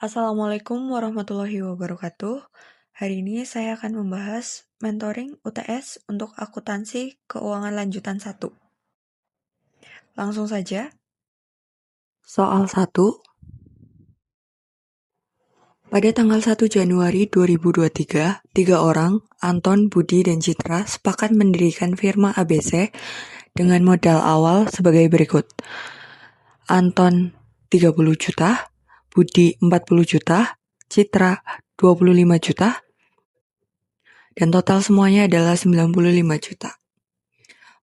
Assalamualaikum warahmatullahi wabarakatuh. Hari ini saya akan membahas mentoring UTS untuk akuntansi keuangan lanjutan 1. Langsung saja. Soal 1. Pada tanggal 1 Januari 2023, 3 orang, Anton, Budi, dan Citra, sepakat mendirikan firma ABC dengan modal awal sebagai berikut. Anton 30 juta, Budi 40 juta, Citra 25 juta, dan total semuanya adalah 95 juta.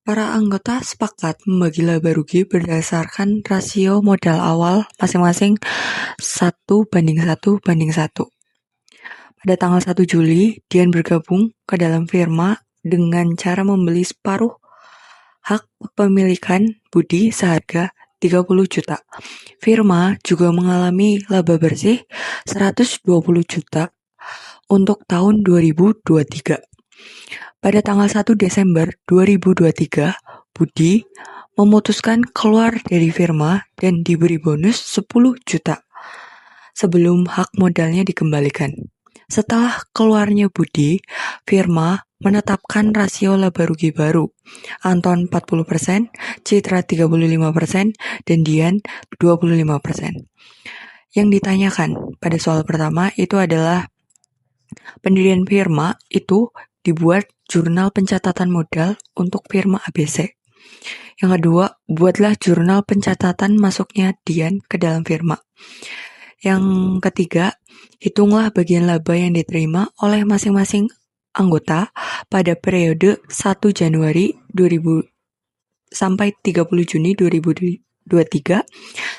Para anggota sepakat membagi laba rugi berdasarkan rasio modal awal masing-masing 1:1:1. Pada tanggal 1 Juli, Dian bergabung ke dalam firma dengan cara membeli separuh hak kepemilikan Budi seharga 30 juta. Firma juga mengalami laba bersih 120 juta untuk tahun 2023. Pada tanggal 1 Desember 2023, Budi memutuskan keluar dari firma dan diberi bonus 10 juta sebelum hak modalnya dikembalikan. Setelah keluarnya Budi, firma menetapkan rasio laba rugi baru. Anton 40%, Citra 35%, dan Dian 25%. Yang ditanyakan pada soal pertama itu adalah pendirian firma itu dibuat jurnal pencatatan modal untuk firma ABC. Yang kedua, buatlah jurnal pencatatan masuknya Dian ke dalam firma. Yang ketiga, hitunglah bagian laba yang diterima oleh masing-masing anggota pada periode 1 Januari 2000 sampai 30 Juni 2023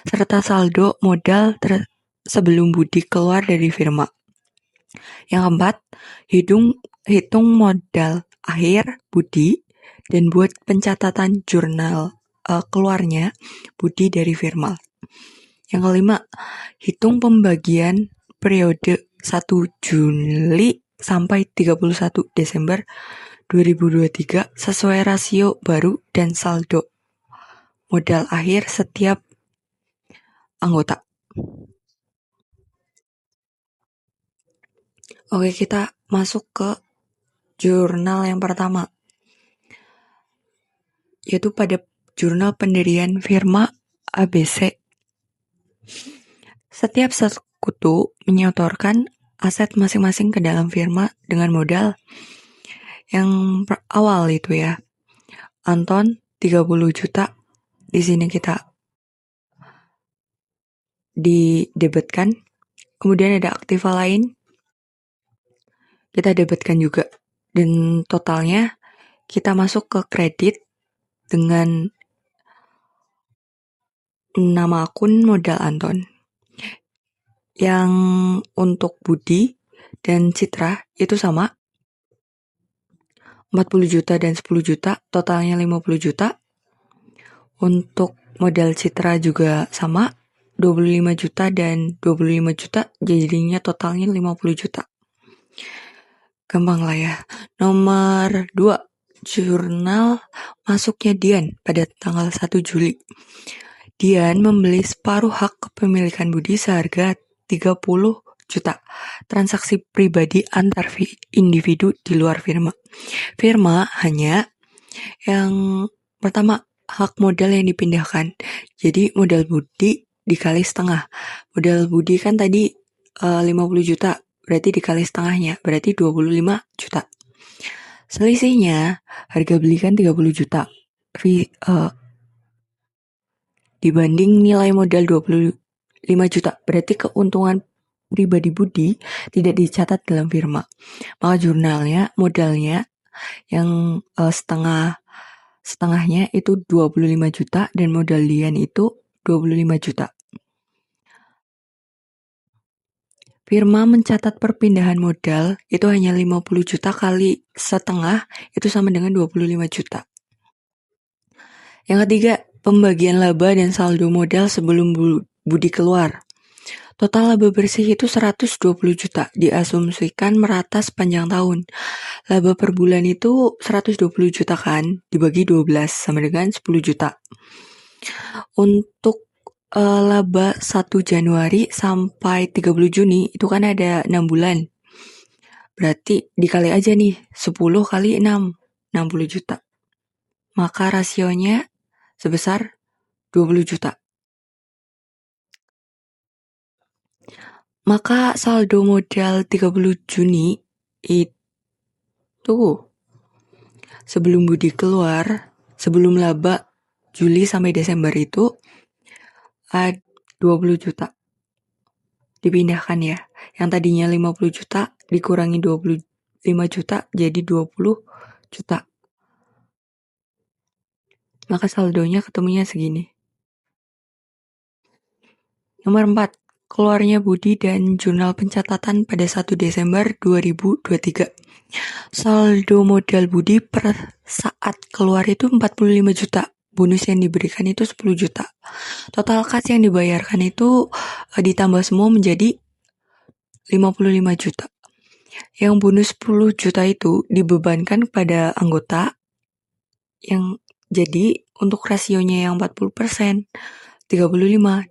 serta saldo modal sebelum Budi keluar dari firma. Yang keempat, hitung modal akhir Budi dan buat pencatatan jurnal keluarnya Budi dari firma. Yang kelima, hitung pembagian periode 1 Juli sampai 31 Desember 2023 sesuai rasio baru dan saldo modal akhir setiap anggota. Oke, kita masuk ke jurnal yang pertama, yaitu pada jurnal pendirian firma ABC. Setiap sekutu menyetorkan aset masing-masing ke dalam firma dengan modal yang awal itu ya. Anton 30 juta. Di sini kita didebetkan. Kemudian ada aktiva lain. Kita debetkan juga. Dan totalnya kita masuk ke kredit dengan nama akun modal Anton. Yang untuk Budi dan Citra itu sama, 40 juta dan 10 juta, totalnya 50 juta. Untuk modal Citra juga sama, 25 juta dan 25 juta, jadinya totalnya 50 juta. Gampang lah ya. Nomor 2, jurnal masuknya Dian pada tanggal 1 Juli. Dian membeli separuh hak kepemilikan Budi seharga 30 juta. Transaksi pribadi antar individu di luar firma. Firma hanya yang pertama, hak modal yang dipindahkan. Jadi modal Budi dikali setengah. Modal Budi kan tadi 50 juta, berarti dikali setengahnya, berarti 25 juta. Selisihnya harga beli kan 30 juta. Dibanding nilai modal 25 juta, berarti keuntungan pribadi Budi tidak dicatat dalam firma. Maka jurnalnya, modalnya yang setengahnya itu 25 juta dan modal Dian itu 25 juta. Firma mencatat perpindahan modal itu hanya 50 juta kali setengah, itu sama dengan 25 juta. Yang ketiga, pembagian laba dan saldo modal sebelum Budi keluar. Total laba bersih itu 120 juta, diasumsikan merata sepanjang tahun. Laba per bulan itu 120 juta kan, dibagi 12 sama dengan 10 juta. Untuk laba 1 Januari sampai 30 Juni itu kan ada 6 bulan. Berarti dikali aja nih, 10 kali 6, 60 juta. Maka rasionya sebesar 20 juta. Maka saldo modal 30 Juni itu sebelum Budi keluar, sebelum laba Juli sampai Desember itu ada 20 juta. Dipindahkan ya. Yang tadinya 50 juta dikurangi 25 juta jadi 20 juta. Maka saldonya ketemunya segini. Nomor 4. Keluarnya Budi dan jurnal pencatatan pada 1 Desember 2023. Saldo modal Budi per saat keluar itu 45 juta. Bonus yang diberikan itu 10 juta. Total kas yang dibayarkan itu ditambah semua menjadi 55 juta. Yang bonus 10 juta itu dibebankan pada anggota yang jadi untuk rasionya yang 40%, 35, 25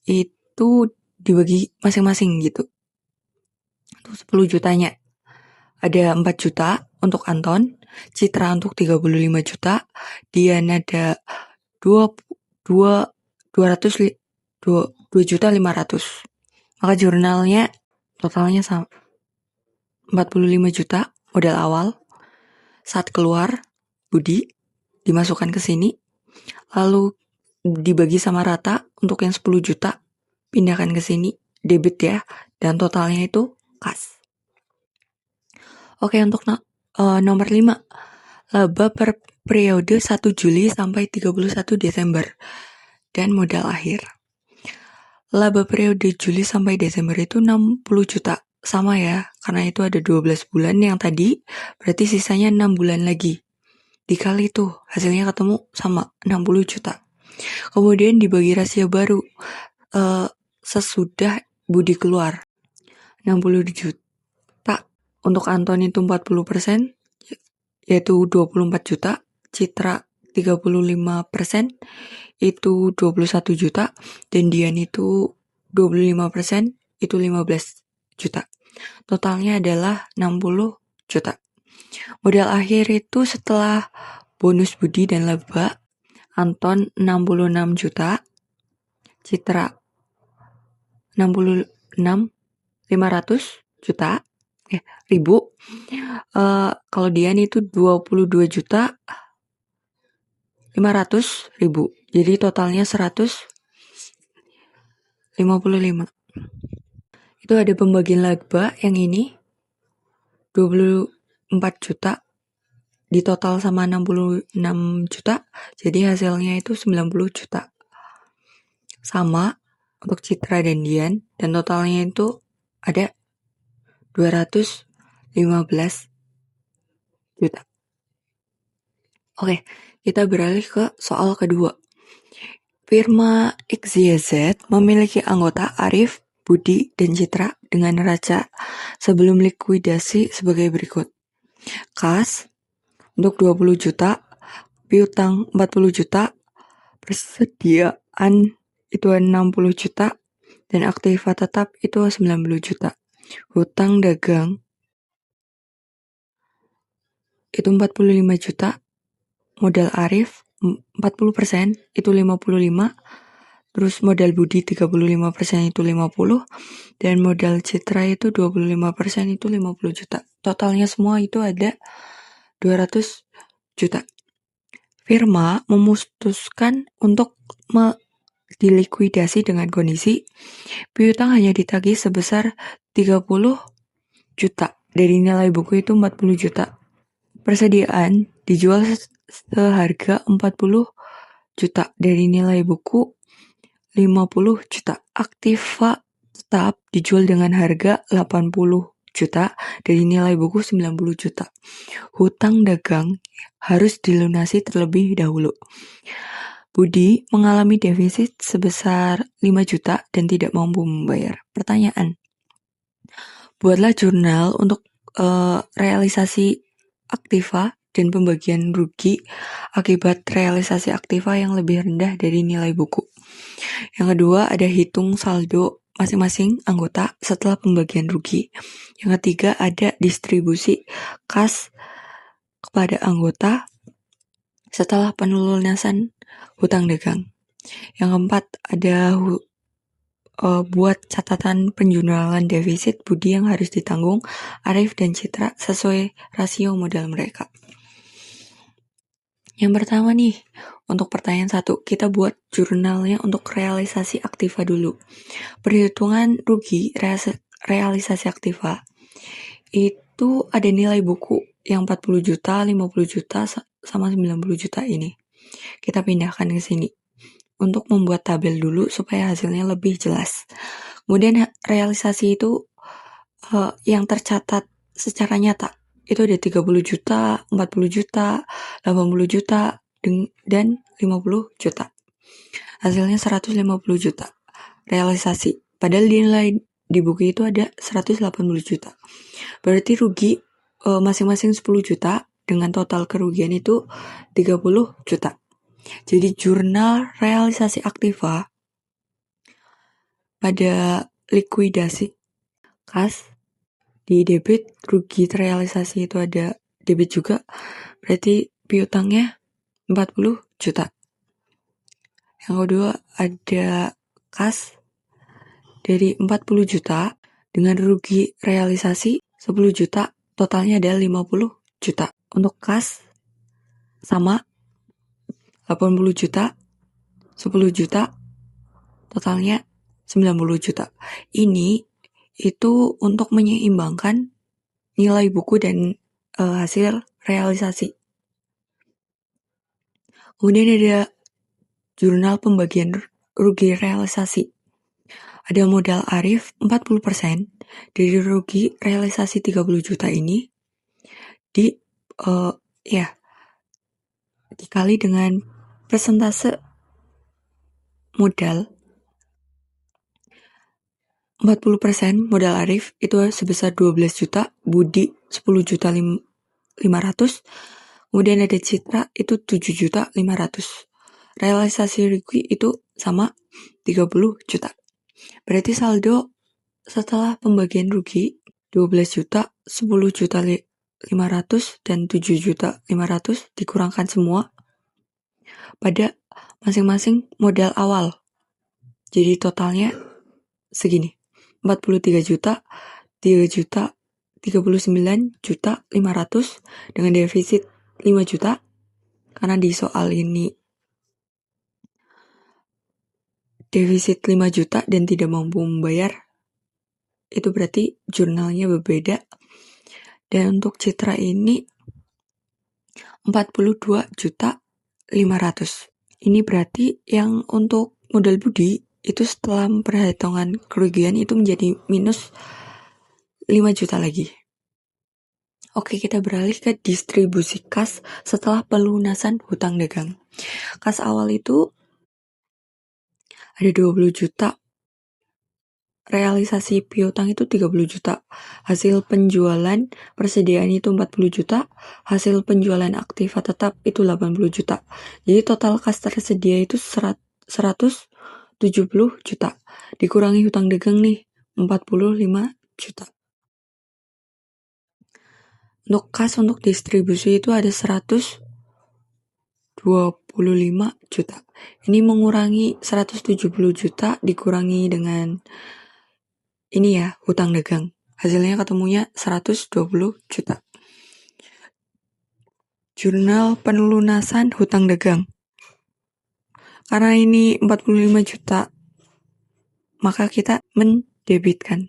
itu dibagi masing-masing gitu. Itu 10 jutanya. Ada 4 juta untuk Anton, Citra untuk 35 juta, Dian ada 2 juta 500. Maka jurnalnya totalnya sama 45 juta modal awal. Saat keluar Budi dimasukkan ke sini, lalu dibagi sama rata untuk yang 10 juta pindahkan ke sini, debit ya, dan totalnya itu kas. Oke, untuk nomor 5, laba per periode 1 Juli sampai 31 Desember dan modal akhir. Laba periode Juli sampai Desember itu 60 juta. Sama ya, karena itu ada 12 bulan yang tadi, berarti sisanya 6 bulan lagi. Dikali tuh, hasilnya ketemu sama 60 juta. Kemudian dibagi rasio baru sesudah Budi keluar. 60 juta. Untuk Anton itu 40%, yaitu 24 juta. Citra 35%, itu 21 juta. Dan Dian itu 25%, itu 15 juta. Totalnya adalah 60 juta. Modal akhir itu setelah bonus Budi dan laba, Anton 66 juta, Citra 500 juta, ribu. Kalau Dian itu 22 juta 500 ribu. Jadi totalnya 155. Itu ada pembagian laba yang ini 24 juta di total sama 66 juta. Jadi hasilnya itu 90 juta. Sama untuk Citra dan Dian, dan totalnya itu ada 215 juta. Oke, kita beralih ke soal kedua. Firma XYZ memiliki anggota Arif, Budi, dan Citra dengan neraca sebelum likuidasi sebagai berikut. Kas untuk 20 juta, piutang 40 juta, persediaan itu 60 juta, dan aktiva tetap itu 90 juta. Hutang dagang itu 45 juta, modal Arif 40% itu 55, terus modal Budi 35% itu 50, dan modal Citra itu 25% itu 50 juta. Totalnya semua itu ada 200 juta. Firma memutuskan untuk dilikuidasi dengan kondisi piutang hanya ditagih sebesar 30 juta. Dari nilai buku itu 40 juta. Persediaan dijual seharga 40 juta. Dari nilai buku 50 juta. Aktiva tetap dijual dengan harga 80 juta. Dari nilai buku 90 juta. Hutang dagang harus dilunasi terlebih dahulu. Budi mengalami defisit sebesar 5 juta dan tidak mampu membayar. Pertanyaan, buatlah jurnal untuk realisasi aktiva dan pembagian rugi akibat realisasi aktiva yang lebih rendah dari nilai buku. Yang kedua, ada hitung saldo masing-masing anggota setelah pembagian rugi. Yang ketiga, ada distribusi kas kepada anggota setelah penelunasan hutang dagang. Yang keempat, ada buat catatan penjualan defisit budi yang harus ditanggung Arif dan Citra sesuai rasio modal mereka. Yang pertama nih, untuk pertanyaan 1, kita buat jurnalnya untuk realisasi aktiva dulu. Perhitungan rugi realisasi aktiva itu ada nilai buku yang 40 juta, 50 juta, sama 90 juta ini. Kita pindahkan ke sini untuk membuat tabel dulu supaya hasilnya lebih jelas. Kemudian realisasi itu yang tercatat secara nyata itu ada 30 juta, 40 juta, 80 juta, dan 50 juta. Hasilnya 150 juta realisasi. Padahal nilai di buku itu ada 180 juta. Berarti rugi masing-masing 10 juta dengan total kerugian itu 30 juta. Jadi jurnal realisasi aktiva pada likuidasi kas di debit, rugi terrealisasi itu ada debit juga, berarti piutangnya 40 juta. Yang kedua ada kas dari 40 juta dengan rugi realisasi 10 juta, totalnya ada 50 juta. Untuk kas sama 80 juta, 10 juta, totalnya 90 juta. Ini itu untuk menyeimbangkan nilai buku dan hasil realisasi. Kemudian ada jurnal pembagian rugi realisasi. Ada modal Arif 40% dari rugi realisasi 30 juta ini dikali dengan persentase modal 40% modal Arif itu sebesar 12 juta, Budi 10 juta 500, kemudian ada Citra itu 7 juta 500. Realisasi rugi itu sama 30 juta. Berarti saldo setelah pembagian rugi 12 juta, 10 juta 500, dan 7 juta 500 dikurangkan semua pada masing-masing modal awal. Jadi totalnya segini. 43 juta, 3 juta, 39 juta 500 dengan defisit 5 juta. Karena di soal ini defisit 5 juta dan tidak mampu membayar, itu berarti jurnalnya berbeda. Dan untuk Citra ini 42 juta 500. Ini berarti yang untuk modal budi itu setelah perhitungan kerugian itu menjadi minus 5 juta lagi. Oke, kita beralih ke distribusi kas setelah pelunasan hutang dagang. Kas awal itu ada 20 juta. Realisasi piutang itu 30 juta. Hasil penjualan persediaan itu 40 juta. Hasil penjualan aktiva tetap itu 80 juta. Jadi total kas tersedia itu 170 juta. Dikurangi hutang dagang nih, 45 juta. Untuk kas untuk distribusi itu ada 125 juta. Ini mengurangi 170 juta dikurangi dengan ini ya, hutang dagang. Hasilnya ketemunya 120 juta. Jurnal penelunasan hutang dagang. Karena ini 45 juta, maka kita mendebitkan.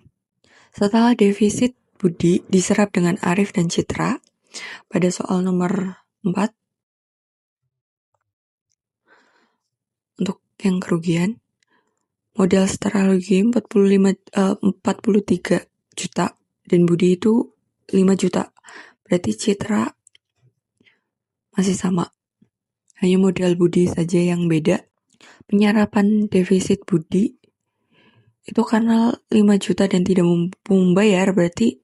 Setelah defisit budi diserap dengan Arif dan Citra, pada soal nomor 4, untuk yang kerugian, modal setara rugi 43 juta dan budi itu 5 juta. Berarti Citra masih sama. Hanya modal budi saja yang beda. Penyerapan defisit budi itu karena 5 juta dan tidak mampu membayar, berarti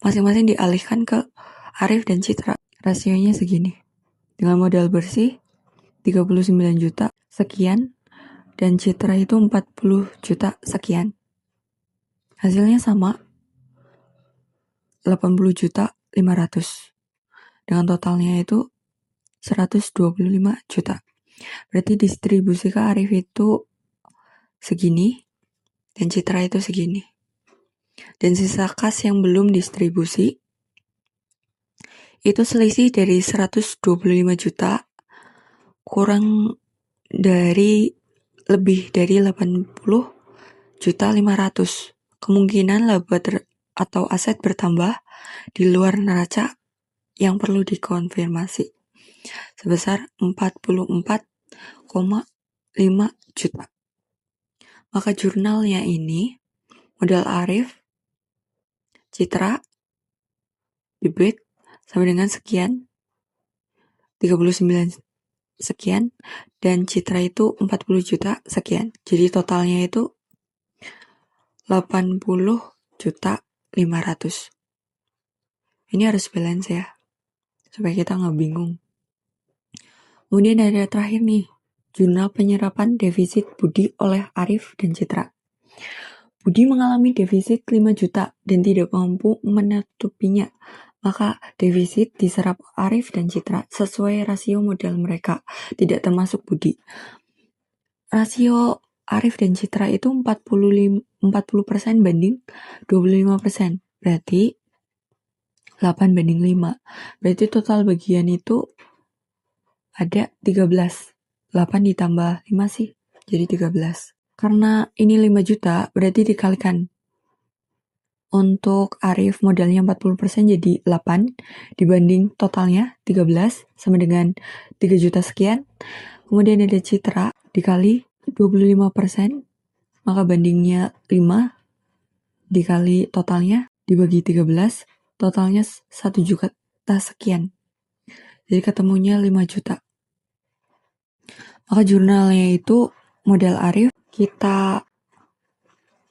masing-masing dialihkan ke Arif dan Citra. rasionya segini. Dengan modal bersih 39 juta sekian dan citra itu 40 juta sekian. Hasilnya sama 80 juta 500. Dengan totalnya itu 125 juta. Berarti distribusi ke Arif itu segini dan citra itu segini. Dan sisa kas yang belum distribusi itu selisih dari 125 juta kurang dari lebih dari 80 juta 500. Kemungkinan laba atau aset bertambah di luar neraca yang perlu dikonfirmasi sebesar 44,5 juta. Maka jurnalnya ini modal Arif, citra, debit sama dengan sekian 39 sekian dan citra itu 40 juta sekian. Jadi totalnya itu 80 juta 500. Ini harus balance ya, supaya kita nggak bingung. Kemudian ada terakhir nih, jurnal penyerapan defisit Budi oleh Arif dan Citra. Budi mengalami defisit 5 juta dan tidak mampu menutupinya. Maka defisit diserap Arif dan Citra sesuai rasio modal mereka, tidak termasuk Budi. Rasio Arif dan Citra itu 40% banding 25%. Berarti 8:5. Berarti total bagian itu ada 13. 8 ditambah 5 sih, jadi 13. Karena ini 5 juta, berarti dikalikan. Untuk Arif modalnya 40% jadi 8, dibanding totalnya 13, sama dengan 3 juta sekian. Kemudian ada Citra, dikali 25%, maka bandingnya 5, dikali totalnya, dibagi 13, totalnya 1 juta sekian. Jadi ketemunya 5 juta. Maka jurnalnya itu modal Arif kita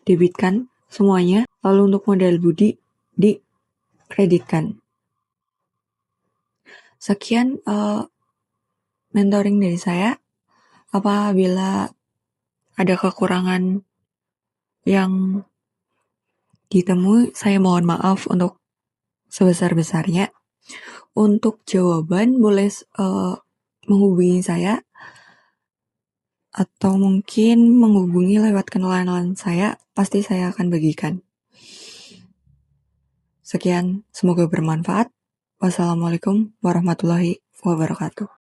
debitkan semuanya, lalu untuk modal Budi dikreditkan. Sekian mentoring dari saya. Apabila ada kekurangan yang ditemui, saya mohon maaf untuk sebesar-besarnya. Untuk jawaban boleh menghubungi saya atau mungkin menghubungi lewat kenalan saya, pasti saya akan bagikan. Sekian, semoga bermanfaat. Wassalamualaikum warahmatullahi wabarakatuh.